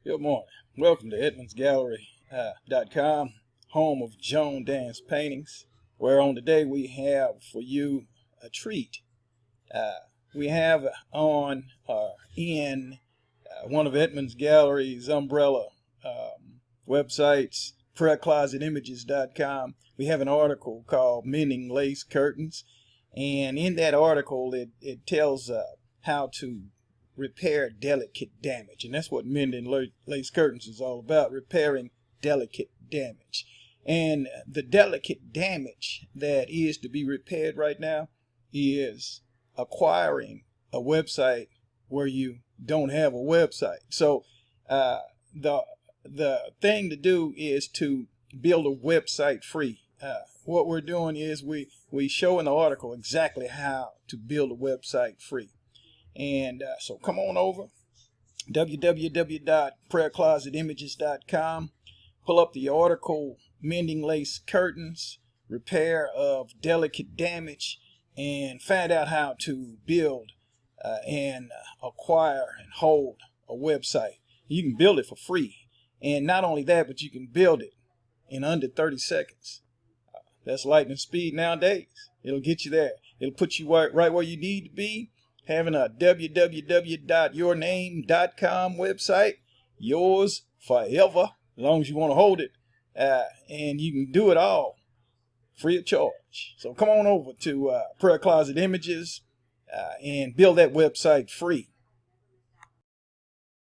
Good morning. Welcome to EdmondsGallery.com, home of Joan Dance paintings, where on today we have for you a treat. We have on in one of Edmonds Gallery's umbrella websites, PrayerClosetImages.com. We have an article called Mending Lace Curtains, and in that article it tells how to repair delicate damage, and that's what mending lace curtains is all about, repairing delicate damage. And the delicate damage that is to be repaired right now is acquiring a website where you don't have a website. So the thing to do is to build a website free. What we're doing is we show in the article exactly how to build a website free. And so come on over, www.prayerclosetimages.com, pull up the article, Mending Lace Curtains, Repair of Delicate Damage, and find out how to build and acquire and hold a website. You can build it for free. And not only that, but you can build it in under 30 seconds. That's lightning speed nowadays. It'll get you there. It'll put you right where you need to be. Having a www.yourname.com website, yours forever, as long as you want to hold it. And you can do it all free of charge. So come on over to Prayer Closet Images and build that website free.